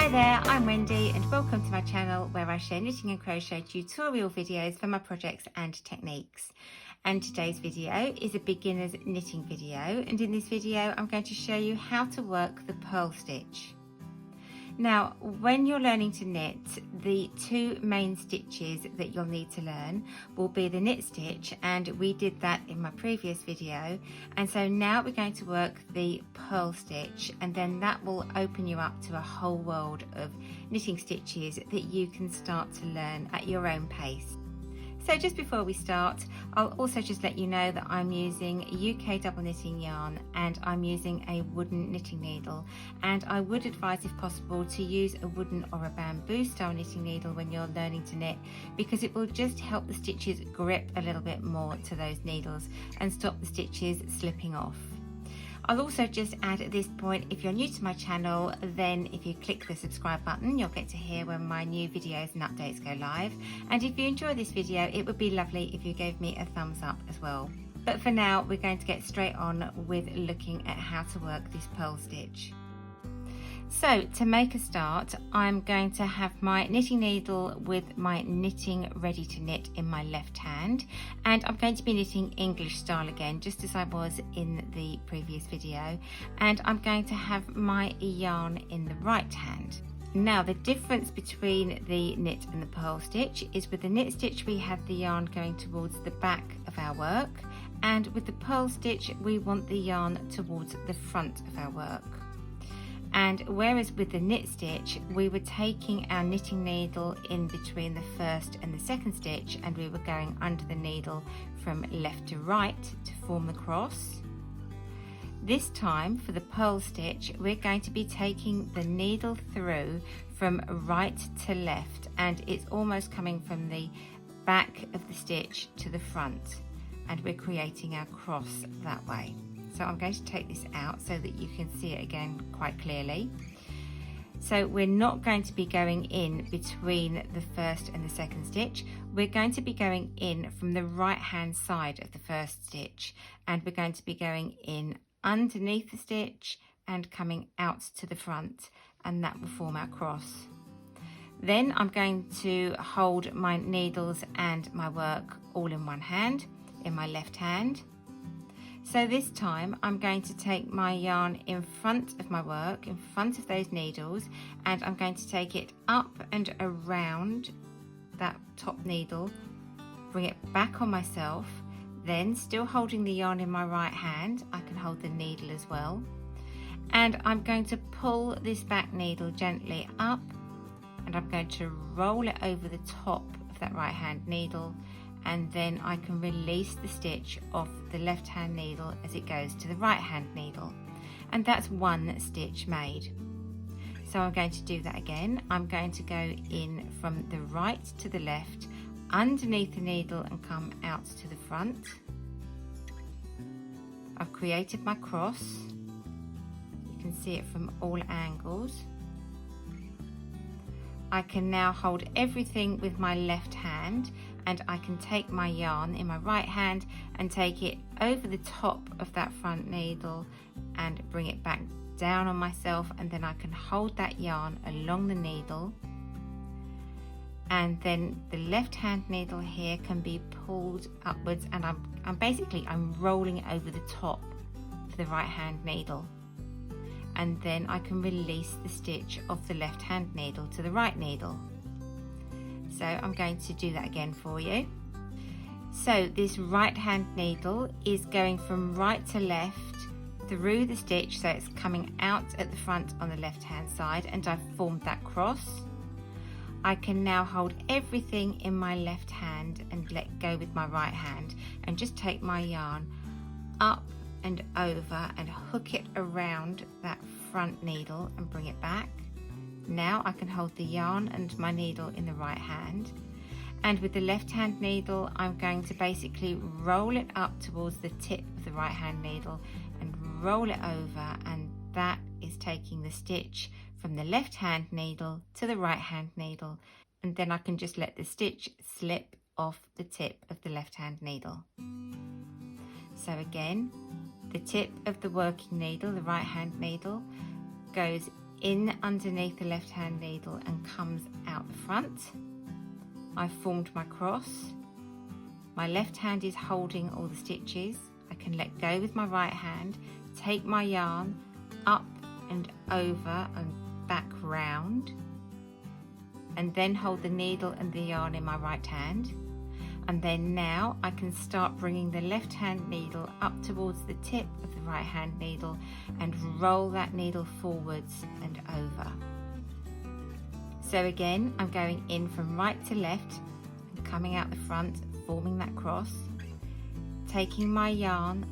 Hi there, I'm Wendy and welcome to my channel where I share knitting and crochet tutorial videos for my projects and techniques. And today's video is a beginner's knitting video, and in this video I'm going to show you how to work the purl stitch. Now, when you're learning to knit, the two main stitches that you'll need to learn will be the knit stitch, and we did that in my previous video. And so now we're going to work the purl stitch, and then that will open you up to a whole world of knitting stitches that you can start to learn at your own pace. So just before we start, I'll also just let you know that I'm using UK double knitting yarn and I'm using a wooden knitting needle, and I would advise, if possible, to use a wooden or a bamboo style knitting needle when you're learning to knit, because it will just help the stitches grip a little bit more to those needles and stop the stitches slipping off. I'll also just add at this point, if you're new to my channel, then if you click the subscribe button, you'll get to hear when my new videos and updates go live. And if you enjoy this video, it would be lovely if you gave me a thumbs up as well. But for now, we're going to get straight on with looking at how to work this purl stitch. So to make a start, I'm going to have my knitting needle with my knitting ready to knit in my left hand, and I'm going to be knitting English style again, just as I was in the previous video, and I'm going to have my yarn in the right hand. Now, the difference between the knit and the purl stitch is with the knit stitch we have the yarn going towards the back of our work, and with the purl stitch we want the yarn towards the front of our work. And whereas with the knit stitch we were taking our knitting needle in between the first and the second stitch, and we were going under the needle from left to right to form the cross, this time for the purl stitch we're going to be taking the needle through from right to left, and it's almost coming from the back of the stitch to the front, and we're creating our cross that way. So I'm going to take this out so that you can see it again quite clearly. So we're not going to be going in between the first and the second stitch. We're going to be going in from the right hand side of the first stitch, and we're going to be going in underneath the stitch and coming out to the front, and that will form our cross. Then I'm going to hold my needles and my work all in one hand, in my left hand. So this time I'm going to take my yarn in front of my work, in front of those needles, and I'm going to take it up and around that top needle, bring it back on myself, then still holding the yarn in my right hand, I can hold the needle as well, and I'm going to pull this back needle gently up, and I'm going to roll it over the top of that right hand needle, and then I can release the stitch off the left hand needle as it goes to the right hand needle, and that's one stitch made. So I'm going to do that again. I'm going to go in from the right to the left, underneath the needle, and come out to the front. I've created my cross. You can see it from all angles. I can now hold everything with my left hand, and I can take my yarn in my right hand and take it over the top of that front needle and bring it back down on myself, and then I can hold that yarn along the needle, and then the left hand needle here can be pulled upwards, and I'm rolling it over the top of the right hand needle, and then I can release the stitch off the left hand needle to the right needle. So I'm going to do that again for you. So this right hand needle is going from right to left through the stitch, so it's coming out at the front on the left hand side, and I've formed that cross. I can now hold everything in my left hand and let go with my right hand, and just take my yarn up and over and hook it around that front needle and bring it back. Now I can hold the yarn and my needle in the right hand, and with the left hand needle I'm going to basically roll it up towards the tip of the right hand needle and roll it over, and that is taking the stitch from the left hand needle to the right hand needle, and then I can just let the stitch slip off the tip of the left hand needle. So again, the tip of the working needle, the right hand needle, goes in underneath the left hand needle and comes out the front. I've formed my cross. My left hand is holding all the stitches. I can let go with my right hand, take my yarn up and over and back round, and then hold the needle and the yarn in my right hand. And then now I can start bringing the left hand needle up towards the tip of the right hand needle and roll that needle forwards and over. So again, I'm going in from right to left and coming out the front, forming that cross, taking my yarn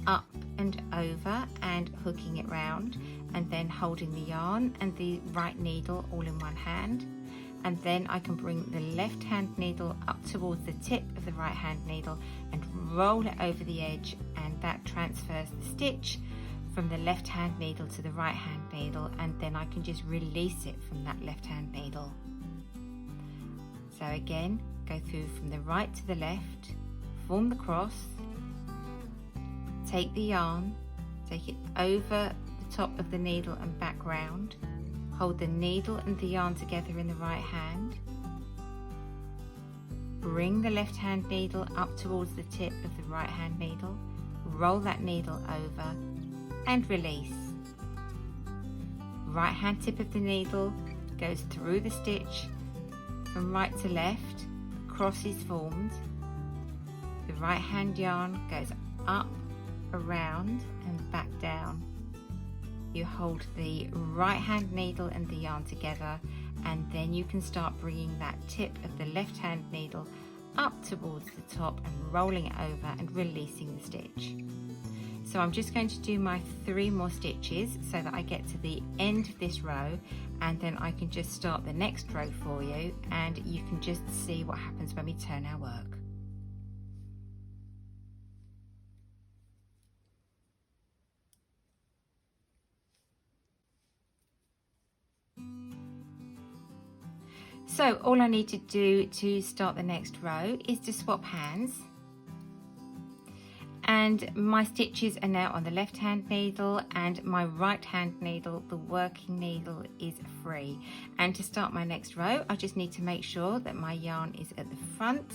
up and over and hooking it round, and then holding the yarn and the right needle all in one hand. And then I can bring the left hand needle up towards the tip of the right hand needle and roll it over the edge, and that transfers the stitch from the left hand needle to the right hand needle, and then I can just release it from that left hand needle. So again, go through from the right to the left, form the cross, take the yarn, take it over the top of the needle and back round, hold the needle and the yarn together in the right hand, bring the left hand needle up towards the tip of the right hand needle, roll that needle over and release. Right hand tip of the needle goes through the stitch from right to left, the cross is formed, the right hand yarn goes up, around and back down. You hold the right hand needle and the yarn together, and then you can start bringing that tip of the left hand needle up towards the top and rolling it over and releasing the stitch. So I'm just going to do my 3 more stitches so that I get to the end of this row, and then I can just start the next row for you, and you can just see what happens when we turn our work. So all I need to do to start the next row is to swap hands, and my stitches are now on the left hand needle, and my right hand needle, the working needle, is free. And to start my next row, I just need to make sure that my yarn is at the front,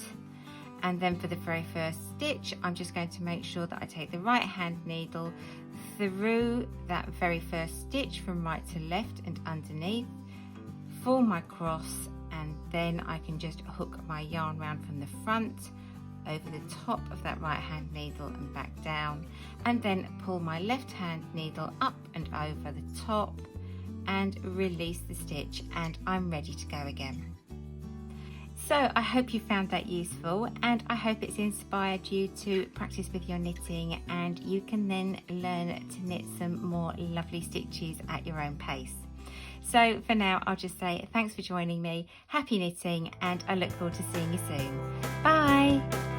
and then for the very first stitch I'm just going to make sure that I take the right hand needle through that very first stitch from right to left and underneath, form my cross, and then I can just hook my yarn round from the front over the top of that right hand needle and back down, and then pull my left hand needle up and over the top and release the stitch, and I'm ready to go again. So I hope you found that useful, and I hope it's inspired you to practice with your knitting, and you can then learn to knit some more lovely stitches at your own pace. So for now, I'll just say thanks for joining me, happy knitting, and I look forward to seeing you soon. Bye!